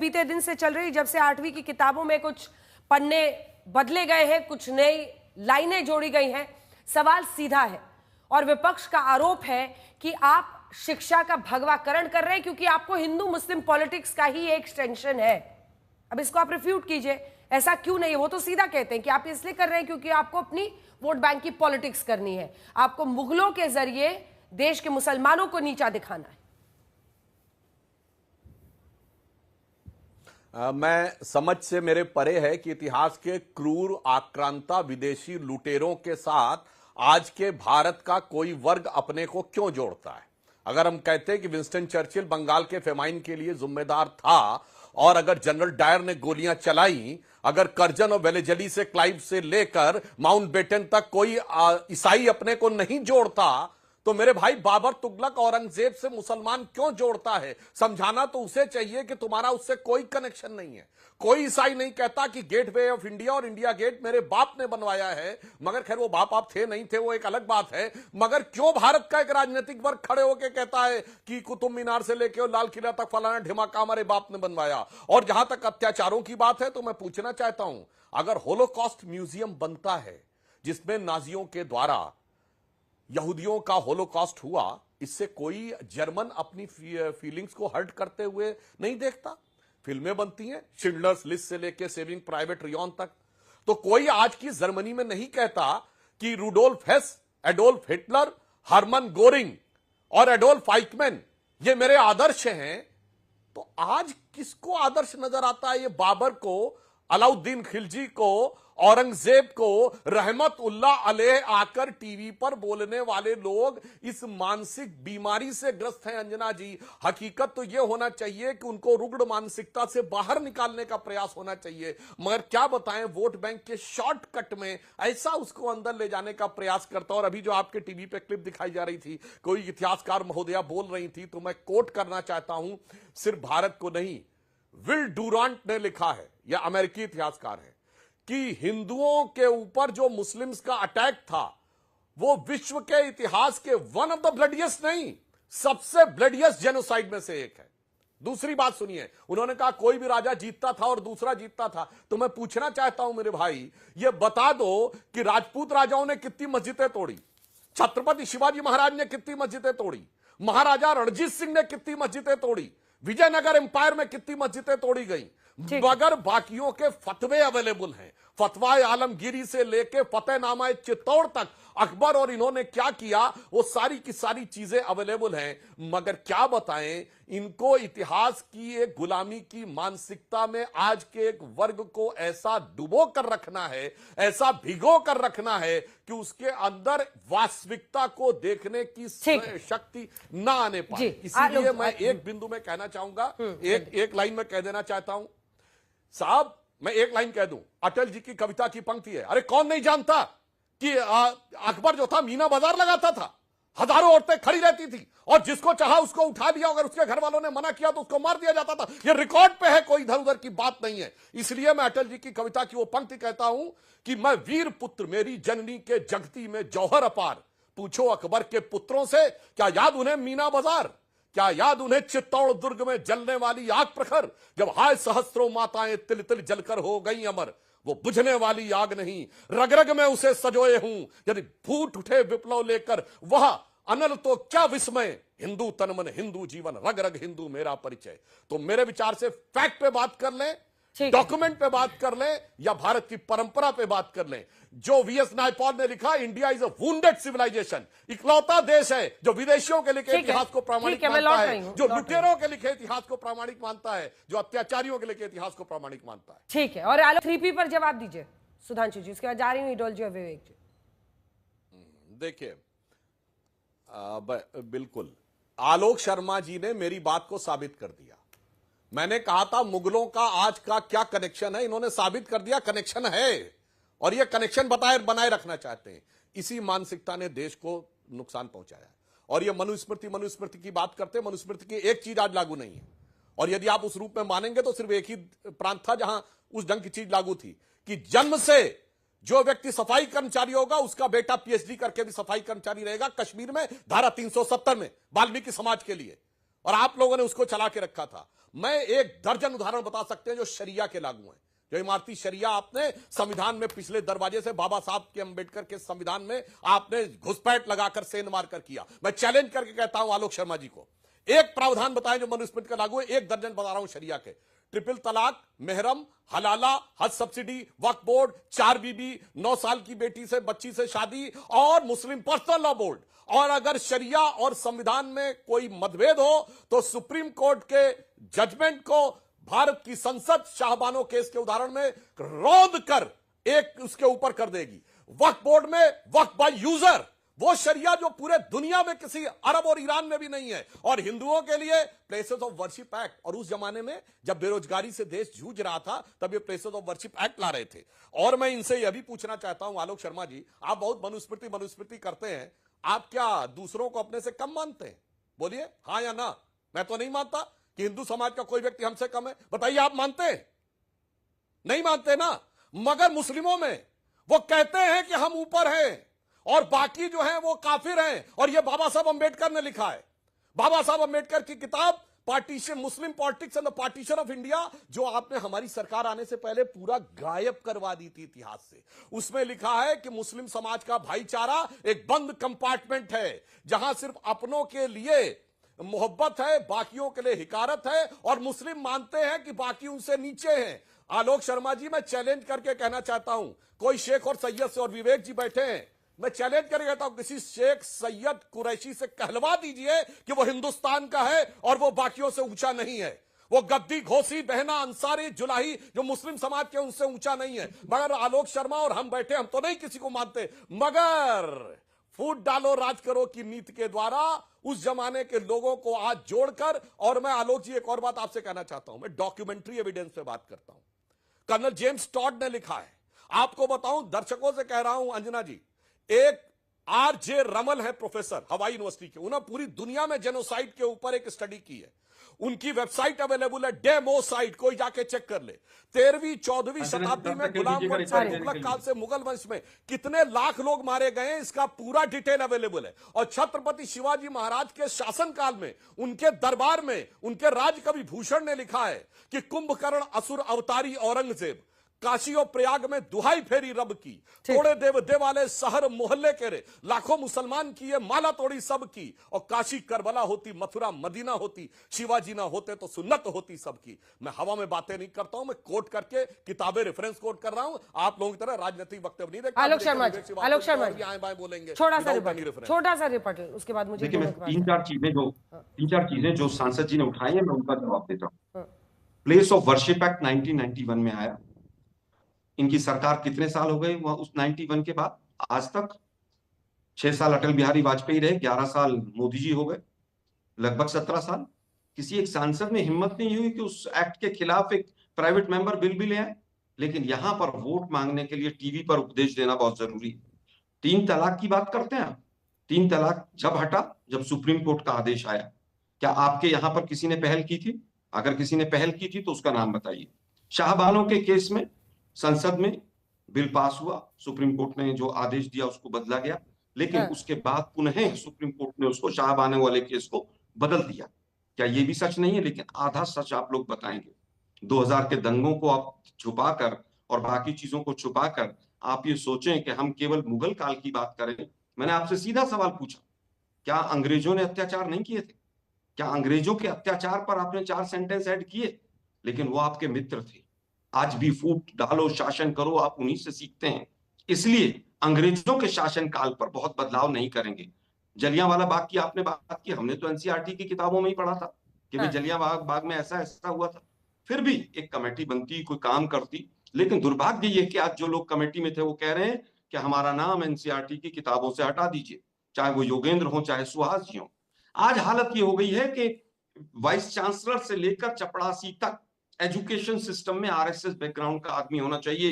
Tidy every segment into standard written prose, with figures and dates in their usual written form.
बीते दिन से चल रही, जब से 8वीं की किताबों में कुछ पन्ने बदले गए हैं, कुछ नई लाइनें जोड़ी गई हैं। सवाल सीधा है और विपक्ष का आरोप है कि आप शिक्षा का भगवाकरण कर रहे हैं क्योंकि आपको हिंदू मुस्लिम पॉलिटिक्स का ही एक एक्सटेंशन है। अब इसको आप रिफ्यूट कीजिए, ऐसा क्यों नहीं है? वो तो सीधा कहते हैं कि आप इसलिए कर रहे हैं क्योंकि आपको अपनी वोट बैंक की पॉलिटिक्स करनी है, आपको मुगलों के जरिए देश के मुसलमानों को नीचा दिखाना है। मैं समझ से मेरे परे है कि इतिहास के क्रूर आक्रांता विदेशी लुटेरों के साथ आज के भारत का कोई वर्ग अपने को क्यों जोड़ता है। अगर हम कहते हैं कि विंस्टन चर्चिल बंगाल के फेमाइन के लिए जिम्मेदार था और अगर जनरल डायर ने गोलियां चलाई, अगर करजन और वेलेजली से क्लाइव से लेकर माउंटबेटन तक कोई ईसाई अपने को नहीं जोड़ता, तो मेरे भाई बाबर तुगलक औरंगजेब से मुसलमान क्यों जोड़ता है? समझाना तो उसे चाहिए कि तुम्हारा उससे कोई कनेक्शन नहीं है। कोई ईसाई नहीं कहता कि गेटवे ऑफ इंडिया और इंडिया गेट मेरे बाप ने बनवाया है, मगर खैर वो बाप आप थे नहीं थे वो एक अलग बात है। मगर क्यों भारत का एक राजनीतिक वर्ग खड़े होकर कहता है कि कुतुब मीनार से लेकर लाल किला तक फलाना ढिमाका हमारे बाप ने बनवाया? और जहां तक अत्याचारों की बात है तो मैं पूछना चाहता हूं, अगर होलोकॉस्ट म्यूजियम बनता है जिसमें नाजियों के द्वारा यहूदियों का होलोकॉस्ट हुआ, इससे कोई जर्मन अपनी फीलिंग्स को हर्ट करते हुए नहीं देखता। फिल्में बनती हैं शिंडलर्स लिस्ट से लेकर सेविंग प्राइवेट रियॉन तक, तो कोई आज की जर्मनी में नहीं कहता कि Rudolf Hess, Adolf Hitler, Hermann Goering और एडोल्फ आइकमैन ये मेरे आदर्श हैं। तो आज किसको आदर्श नजर आता है? ये बाबर को, अलाउद्दीन खिलजी को, औरंगजेब को, रहमत उल्लाह अलैह आकर टीवी पर बोलने वाले लोग इस मानसिक बीमारी से ग्रस्त हैं। अंजना जी, हकीकत तो यह होना चाहिए कि उनको रुग्ण मानसिकता से बाहर निकालने का प्रयास होना चाहिए, मगर क्या बताएं, वोट बैंक के शॉर्टकट में ऐसा उसको अंदर ले जाने का प्रयास करता। और अभी जो आपके टीवी पे क्लिप दिखाई जा रही थी, कोई इतिहासकार महोदया बोल रही थी, तो मैं कोट करना चाहता हूं, सिर्फ भारत को नहीं, विल डूरांट ने लिखा है, यह अमेरिकी इतिहासकार है, कि हिंदुओं के ऊपर जो मुस्लिम्स का अटैक था वो विश्व के इतिहास के वन ऑफ द ब्लडियस्ट नहीं, सबसे ब्लडियस्ट जेनोसाइड में से एक है। दूसरी बात सुनिए, उन्होंने कहा कोई भी राजा जीतता था और दूसरा जीतता था। तो मैं पूछना चाहता हूं मेरे भाई, ये बता दो कि राजपूत राजाओं ने कितनी मस्जिदें तोड़ी, छत्रपति शिवाजी महाराज ने कितनी मस्जिदें तोड़ी, महाराजा रणजीत सिंह ने कितनी मस्जिदें तोड़ी, विजयनगर एम्पायर में कितनी मस्जिदें तोड़ी गई, मगर बाकियों के फतवे अवेलेबल हैं। फतवाए आलमगीरी से लेके फतेहनामा चित्तौड़ तक अकबर और इन्होंने क्या किया वो सारी की सारी चीजें अवेलेबल हैं। मगर क्या बताएं, इनको इतिहास की एक गुलामी की मानसिकता में आज के एक वर्ग को ऐसा डुबो कर रखना है, ऐसा भिगो कर रखना है कि उसके अंदर वास्तविकता को देखने की शक्ति ना आने पाए। इसीलिए मैं एक बिंदु में कहना चाहूंगा, एक लाइन में कह देना चाहता हूं साहब, मैं एक लाइन कह दूं, अटल जी की कविता की पंक्ति है, अरे कौन नहीं जानता कि अकबर जो था मीना बाजार लगाता था, हजारों औरतें खड़ी रहती थी और जिसको चाहा उसको उठा दिया, अगर उसके घर वालों ने मना किया तो उसको मार दिया जाता था। यह रिकॉर्ड पे है, कोई इधर उधर की बात नहीं है। इसलिए मैं अटल जी की कविता की वो पंक्ति कहता हूं कि मैं वीर पुत्र मेरी जननी के जगती में जौहर अपार, पूछो अकबर के पुत्रों से क्या याद उन्हें मीना बाजार, क्या याद उन्हें चित्तौड़ दुर्ग में जलने वाली आग प्रखर, जब हाय सहस्त्रों माताएं तिल तिल जलकर हो गई अमर। वो बुझने वाली आग नहीं, रग रग में उसे सजोए हूं, यदि फूट उठे विप्लव लेकर वह अनल तो क्या विस्मय, हिंदू तन मन हिंदू जीवन, रग रग हिंदू मेरा परिचय। तो मेरे विचार से फैक्ट पे बात कर लें, डॉक्यूमेंट पे बात कर लें, या भारत की परंपरा पे बात कर लें। जो वीएस नायपॉल ने लिखा, India is a wounded civilisation, इकलौता देश है जो विदेशियों के लिखे इतिहास को प्रामाणिक मानता है, जो लुटेरों के लिखे इतिहास को प्रामाणिक मानता है, जो अत्याचारियों के लिखे इतिहास को प्रामाणिक मानता है। ठीक है, और आलोक 3P पर जवाब दीजिए सुधांशु जी, उसके बाद जा रही हूं इडोलजी और विवेक जी। देखिए, बिल्कुल आलोक शर्मा जी ने मेरी बात को साबित कर दिया। मैंने कहा था मुगलों का आज का क्या कनेक्शन है, इन्होंने साबित कर दिया कनेक्शन है, और यह कनेक्शन बनाए रखना चाहते हैं। इसी मानसिकता ने देश को नुकसान पहुंचाया। और यह मनुस्मृति की बात करते हैं, मनुस्मृति की एक चीज आज लागू नहीं है, और यदि आप उस रूप में मानेंगे तो सिर्फ एक ही प्रांत था जहां उस ढंग की चीज लागू थी कि जन्म से जो व्यक्ति सफाई कर्मचारी होगा उसका बेटा पीएचडी करके भी सफाई कर्मचारी रहेगा। कश्मीर में धारा 370 में वाल्मीकि समाज के लिए और आप लोगों ने उसको चला के रखा था। मैं एक दर्जन उदाहरण बता सकते हैं जो शरिया के लागू हैं। जो इमारती शरिया आपने संविधान में पिछले दरवाजे से बाबा साहब के अंबेडकर के संविधान में आपने घुसपैठ लगाकर सेंध मारकर किया। मैं चैलेंज करके कहता हूं आलोक शर्मा जी को, एक प्रावधान बताएं जो मनुस्मृति का लागू है। एक दर्जन बता रहा हूं शरिया के, ट्रिपल तलाक, मेहरम, हलाला, हज सब्सिडी, वक्फ बोर्ड, 4 बीबी, 9 साल की बेटी से बच्ची से शादी और मुस्लिम पर्सनल लॉ बोर्ड। और अगर शरिया और संविधान में कोई मतभेद हो तो सुप्रीम कोर्ट के जजमेंट को भारत की संसद शाहबानो केस के उदाहरण में रद्द कर एक उसके ऊपर कर देगी। वक्फ बोर्ड में वक्फ बाय यूजर, वो शरिया जो पूरे दुनिया में किसी अरब और ईरान में भी नहीं है। और हिंदुओं के लिए प्लेसेस ऑफ वर्शिप एक्ट, और उस जमाने में जब बेरोजगारी से देश जूझ रहा था तब ये प्लेसेस ऑफ वर्शिप एक्ट ला रहे थे। और मैं इनसे यह भी पूछना चाहता हूं आलोक शर्मा जी, आप बहुत मनुस्मृति करते हैं, आप क्या दूसरों को अपने से कम मानते हैं? बोलिए हां या ना। मैं तो नहीं मानता कि हिंदू समाज का कोई व्यक्ति हमसे कम है। बताइए आप मानते हैं? नहीं मानते ना। मगर मुस्लिमों में वो कहते हैं कि हम ऊपर हैं और बाकी जो है वो काफिर हैं। और ये बाबा साहब अंबेडकर ने लिखा है। बाबा साहब अंबेडकर की किताब partition, Muslim politics and the partition of India, जो आपने हमारी सरकार आने से पहले पूरा गायब करवा दी थी इतिहास से, उसमें लिखा है कि मुस्लिम समाज का भाईचारा एक बंद कंपार्टमेंट है जहां सिर्फ अपनों के लिए मोहब्बत है, बाकियों के लिए हिकारत है, और मुस्लिम मानते हैं कि बाकी उनसे नीचे हैं। आलोक शर्मा जी, मैं चैलेंज करके कहना चाहता हूं, कोई शेख और सैयद से, और विवेक जी बैठे हैं, मैं चैलेंज करके कहता हूं किसी शेख सैयद कुरैशी से कहलवा दीजिए कि वो हिंदुस्तान का है और वो बाकियों से ऊंचा नहीं है। वो गद्दी, घोसी, बहना, अंसारी, जुलाही जो मुस्लिम समाज के उनसे ऊंचा नहीं है। मगर आलोक शर्मा और हम बैठे, हम तो नहीं किसी को मानते, मगर फूट डालो राज करो की नीति के द्वारा उस जमाने के लोगों को आज जोड़कर। और मैं आलोक जी एक और बात आपसे कहना चाहता हूं, मैं डॉक्यूमेंट्री एविडेंस पे बात करता हूं। कर्नल जेम्स टॉड ने लिखा है, आपको बताऊं, दर्शकों से कह रहा हूं, अंजना जी, एक आरजे रमल है प्रोफेसर हवाई यूनिवर्सिटी के, उन्होंने पूरी दुनिया में जेनोसाइड के ऊपर एक स्टडी की है। उनकी वेबसाइट अवेलेबल है, डेमोसाइट, कोई जाके चेक कर ले। 13वीं 14वीं शताब्दी में गुलाम वंश से, तुगलक काल से मुगल वंश में कितने लाख लोग मारे गए, इसका पूरा डिटेल अवेलेबल है। और छत्रपति शिवाजी महाराज के शासनकाल में, उनके दरबार में, उनके राज कवि भूषण ने लिखा है कि कुंभकर्ण असुर अवतारी औरंगजेब, काशी और प्रयाग में दुहाई फेरी रब की, तोड़े देव देवालय शहर मोहल्ले के रे, लाखों मुसलमान की ये माला तोड़ी सब की। और काशी करबला होती, मथुरा मदीना होती, शिवाजी ना होते तो सुन्नत होती सबकी। मैं हवा में बातें नहीं करता हूं, मैं कोट करके किताबें रेफरेंस कोट कर रहा हूं। आप लोगों की तरह राजनीतिक वक्तव्य नहीं देखता। आलोक शर्मा जी आए बाएं बोलेंगे, छोटा सा रिपोर्ट, उसके बाद मुझे तीन चार चीजें जो सांसद जी ने उठाई है, मैं उनका जवाब देता हूँ। प्लेस ऑफ वर्शिप एक्ट 1991 में आया। इनकी सरकार कितने साल हो गए वह उस 91 के बाद आज तक? 6 साल अटल बिहारी वाजपेयी रहे, 11 साल मोदी जी हो गए, लगभग 17 साल। किसी एक सांसद में हिम्मत नहीं हुई कि उस एक्ट के खिलाफ एक प्राइवेट मेंबर बिल भी ले आए। लेकिन यहां पर वोट मांगने के लिए टीवी पर उपदेश देना बहुत जरूरी है। 3 तलाक की बात करते हैं आप। 3 तलाक जब हटा, जब सुप्रीम कोर्ट का आदेश आया। क्या आपके यहां पर किसी ने पहल की थी? अगर किसी ने पहल की थी तो उसका नाम बताइए। शाहबानो के केस में संसद में बिल पास हुआ, सुप्रीम कोर्ट ने जो आदेश दिया उसको बदला गया, लेकिन उसके बाद पुनः सुप्रीम कोर्ट ने उसको शाहबानो वाले केस को बदल दिया। क्या ये भी सच नहीं है? लेकिन आधा सच आप लोग बताएंगे। 2000 के दंगों को आप छुपाकर और बाकी चीजों को छुपाकर आप ये सोचें कि हम केवल मुगल काल की बात करें। मैंने आपसे सीधा सवाल पूछा, क्या अंग्रेजों ने अत्याचार नहीं किए थे? क्या अंग्रेजों के अत्याचार पर आपने 4 सेंटेंस ऐड किए? लेकिन वो आपके मित्र थे। आज भी फूट डालो, शासन करो, आप उन्हीं से सीखते हैं। इसलिए अंग्रेजों के शासन काल पर बहुत बदलाव नहीं करेंगे। जलियांवाला बाग की आपने बात की, हमने तो एनसीईआरटी की किताबों में ही पढ़ा था कि भाई जलियांवाला बाग में ऐसा ऐसा हुआ था। फिर भी एक कमेटी बनती, कोई काम करती। लेकिन दुर्भाग्य ये कि आज जो लोग कमेटी में थे वो कह रहे हैं कि हमारा नाम एनसीईआरटी की किताबों से हटा दीजिए, चाहे वो योगेंद्र हो चाहे सुहास जी हो। आज हालत ये हो गई है कि वाइस चांसलर से लेकर चपड़ासी तक एजुकेशन सिस्टम में आरएसएस बैकग्राउंड का आदमी होना चाहिए,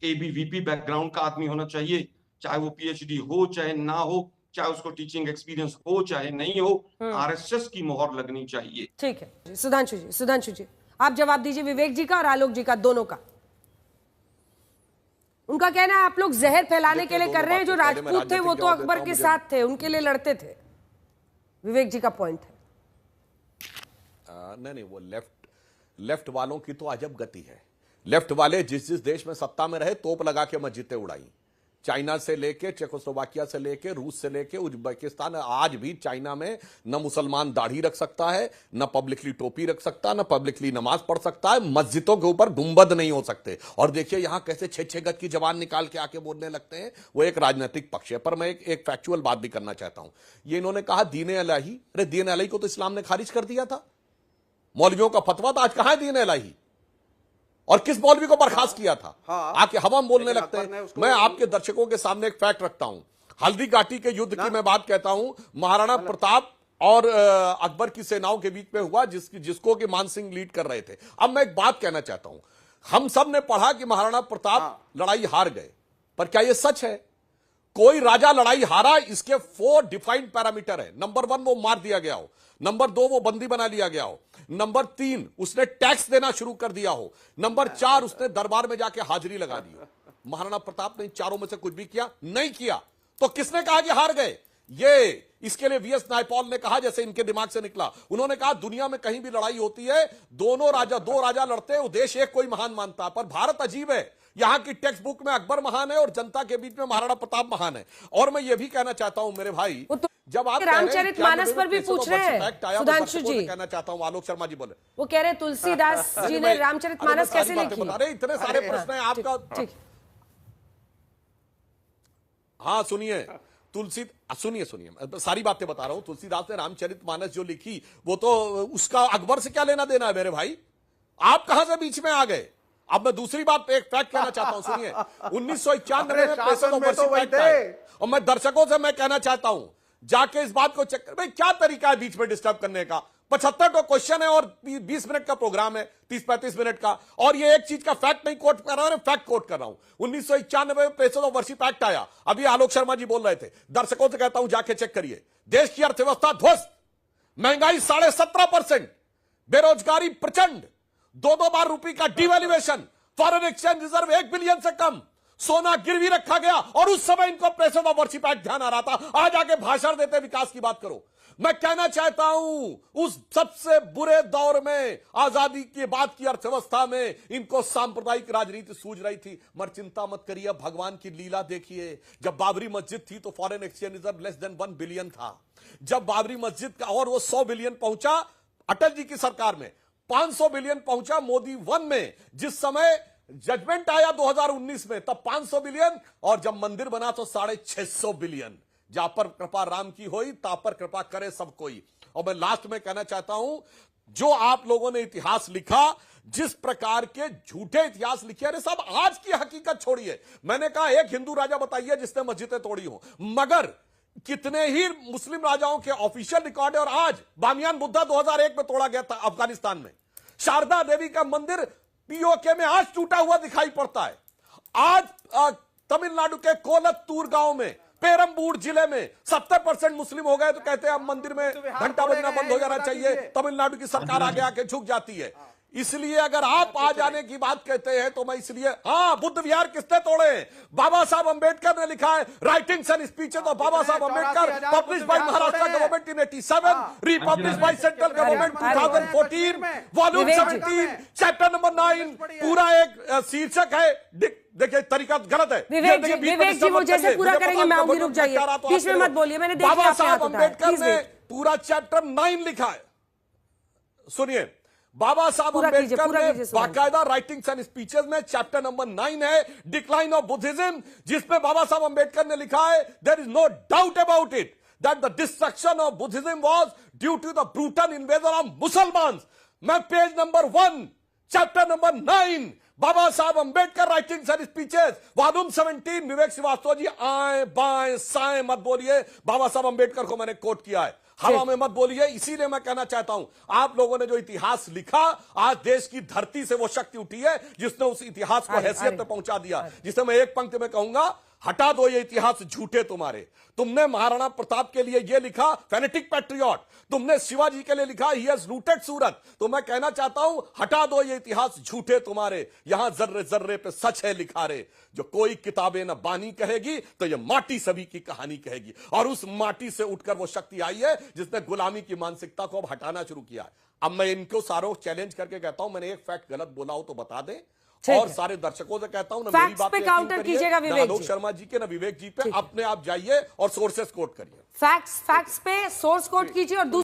एबीवीपी बैकग्राउंड का आदमी होना चाहिए, चाहे वो पीएचडी हो चाहे ना हो, चाहे उसको टीचिंग एक्सपीरियंस हो चाहे नहीं हो, आरएसएस की मोहर लगनी चाहिए। ठीक है, सुधांशु जी आप जवाब दीजिए, विवेक जी का और आलोक जी का, दोनों का। उनका कहना है आप लोग जहर फैलाने के लिए कर रहे हैं, जो राजपूत थे वो तो अकबर के साथ थे, उनके लिए लड़ते थे। विवेक जी का पॉइंट है। नहीं, वो लेफ्ट वालों की तो अजब गति है। लेफ्ट वाले जिस देश में सत्ता में रहे तोप लगा के मस्जिदें उड़ाई, चाइना से लेके, चेकोस्लोवाकिया से लेके, रूस से लेके उज्बेकिस्तान। आज भी चाइना में न मुसलमान दाढ़ी रख सकता है, न पब्लिकली टोपी रख सकता, न पब्लिकली नमाज पढ़ सकता है, मस्जिदों के ऊपर गुंबद नहीं हो सकते। और देखिए यहां कैसे 6 गज की जबान निकाल के आके बोलने लगते हैं। वो एक राजनीतिक पक्ष है। पर मैं एक फैक्चुअल बात भी करना चाहता हूं। ये इन्होंने कहा दीन इलाही, अरे दीन इलाही को तो इस्लाम ने खारिज कर दिया था। मौलवियों का फतवा था, आज कहां है दीन इलाही? और किस मौलवी को बर्खास्त किया था? आके हवा में बोलने लगते हैं। मैं आपके दर्शकों के सामने एक फैक्ट रखता हूं। हल्दी घाटी के युद्ध की मैं बात कहता हूं, महाराणा प्रताप और अकबर की सेनाओं के बीच में हुआ, जिसको कि मान सिंह लीड कर रहे थे। अब मैं एक बात कहना चाहता हूं, हम सब ने पढ़ा कि महाराणा प्रताप लड़ाई हार गए, पर क्या यह सच है? कोई राजा लड़ाई हारा, इसके 4 डिफाइंड पैरामीटर है। नंबर 1 वो मार दिया गया हो, नंबर 2 वो बंदी बना लिया गया हो, नंबर 3 उसने टैक्स देना शुरू कर दिया हो, नंबर 4 उसने दरबार में जाके हाजिरी लगा दी हो। महाराणा प्रताप ने इन चारों में से कुछ भी किया नहीं किया, तो किसने कहा कि हार गए? ये इसके लिए वीएस नायपॉल ने कहा, जैसे इनके दिमाग से निकला, उन्होंने कहा दुनिया में कहीं भी लड़ाई होती है, दो राजा लड़ते हैं, देश एक कोई महान मानता है, पर भारत अजीब है। यहां की टेक्स्ट बुक में अकबर महान है और जनता के बीच में महाराणा प्रताप महान है। और मैं ये भी कहना चाहता हूं मेरे भाई, जब आप रामचरितमानस पर भी पूछ रहे हैं सुधांशु जी, कहना चाहता हूं, आलोक शर्मा जी बोले, वो कह रहे हैं तुलसीदास जी ने रामचरितमानस कैसे लिखी? अरे इतने सारे प्रश्न है आपका। हाँ सुनिए, सुनिए सारी बातें बता रहा हूं। तुलसीदास ने रामचरितमानस जो लिखी, वो तो उसका अकबर से क्या लेना देना है मेरे भाई? आप कहां से बीच में आ गए? अब मैं दूसरी बात एक फैक्ट कहना चाहता हूं, सुनिए। 1991 में प्लेसेस ऑफ वर्शिप एक्ट आया, और मैं दर्शकों से मैं कहना चाहता हूं, जाके इस बात को चेक कर। भाई क्या तरीका है बीच में डिस्टर्ब करने का? 75 का क्वेश्चन है और 20 मिनट का प्रोग्राम है, 30-35 मिनट का, और ये एक चीज का फैक्ट नहीं कोट कर रहा हूं, फैक्ट कोट कर रहा हूं। 1991 में प्लेसेस ऑफ वर्शिप एक्ट आया, अभी आलोक शर्मा जी बोल रहे थे। दर्शकों से कहता हूं जाके चेक करिए। देश की अर्थव्यवस्था ध्वस्त, महंगाई 17.5%, बेरोजगारी प्रचंड, 2 बार रुपये का devaluation, foreign exchange reserve 1 billion से कम, सोना गिरवी रखा गया, और उस समय इनको प्लेसेस ऑफ वर्शिप एक्ट ध्यान आ रहा था। आज आके भाषण देते विकास की बात करो। मैं कहना चाहता हूं, उस सबसे बुरे दौर में, आजादी के बाद की अर्थव्यवस्था में, इनको सांप्रदायिक राजनीति सूझ रही थी। मगर चिंता मत करिए, भगवान की लीला देखिए। जब बाबरी मस्जिद थी तो foreign exchange reserve less than 1 billion था। जब बाबरी मस्जिद का, और वो 100 बिलियन पहुंचा अटल जी की सरकार में, 500 बिलियन पहुंचा मोदी 1 में। जिस समय जजमेंट आया 2019 में, तब 500 बिलियन, और जब मंदिर बना तो 650 बिलियन। जा पर कृपा राम की होई, ता पर कृपा करे सब कोई। और मैं लास्ट में कहना चाहता हूं, जो आप लोगों ने इतिहास लिखा, जिस प्रकार के झूठे इतिहास लिखे, अरे सब आज की हकीकत छोड़िए। मैंने कहा एक हिंदू राजा बताइए जिसने मस्जिदें तोड़ी हो, मगर कितने ही मुस्लिम राजाओं के ऑफिशियल रिकॉर्ड है। और आज बामियान बुद्धा 2001 में तोड़ा गया था अफगानिस्तान में। शारदा देवी का मंदिर पीओके में आज टूटा हुआ दिखाई पड़ता है। आज तमिलनाडु के कोलत्तूर गांव में, पेरम्बूर जिले में 70% मुस्लिम हो गए, तो कहते हैं अब मंदिर में घंटा बजना बंद हो जाना चाहिए। तमिलनाडु की सरकार आगे आके झुक जाती है। इसलिए अगर आप आ जाने की बात कहते हैं तो मैं इसलिए, हाँ, बुद्ध विहार किसने तोड़े? बाबा साहब अंबेडकर ने लिखा है, writings and speeches of Baba Saheb Ambedkar, publish by Maharashtra government in 87, republish by central government 2014, volume 17, chapter number 9। पूरा एक शीर्षक है। देखिए तरीका गलत है। विवेक जी वो जैसे पूरा करेंगे, मैं आऊंगी, रुक जाइए, बीच में मत बोलिए। मैंने देखा बाबा साहब अंबेडकर ने पूरा चैप्टर 9 लिखा है। सुनिए, बाबा साहब अंबेडकर ने बाकायदा राइटिंग्स एंड स्पीचेस में चैप्टर नंबर 9 है, डिक्लाइन ऑफ बुद्धिज्म, जिसमें बाबा साहब अंबेडकर ने लिखा है, there is no doubt about it that the destruction of Buddhism was due to the brutal invasion of Musalman. मैं page number 1 chapter number 9, Baba Saheb Ambedkar writings and speeches, volume 17। Vivek Shrivastava ji आए बाएं साएं मत बोलिए, बाबा साहब अंबेडकर को मैंने कोट किया है, हवा में मत बोलिए। इसीलिए मैं कहना चाहता हूं, आप लोगों ने जो इतिहास लिखा, आज देश की धरती से वो शक्ति उठी है जिसने उस इतिहास को हैसियत पे पहुंचा दिया, जिसे मैं एक पंक्ति में कहूंगा, हटा दो ये इतिहास झूठे तुम्हारे। तुमने महाराणा प्रताप के लिए ये लिखा फेनेटिक पैट्रियट, तुमने शिवाजी के लिए लिखा ही हैज लूटेड सूरत। तो मैं कहना चाहता हूं हटा दो ये इतिहास झूठे तुम्हारे, यहां जर्रे जर्रे पे सच है लिखा रे। जो कोई किताबें न बानी कहेगी तो ये माटी सभी की कहानी कहेगी, और उस माटी से उठकर वो शक्ति आई है जिसने गुलामी की मानसिकता को अब हटाना शुरू किया है। अब मैं इनको सारों चैलेंज करके कहता हूं, मैंने एक फैक्ट गलत बोला हो तो बता दें, और सारे दर्शकों से कहता हूं ना मेरी बात पे काउंटर कीजिएगा, ना आलोक शर्मा जी के ना विवेक जी पे, अपने आप जाइए और सोर्सेस कोट करिए। फैक्ट्स पे सोर्स कोट कीजिए और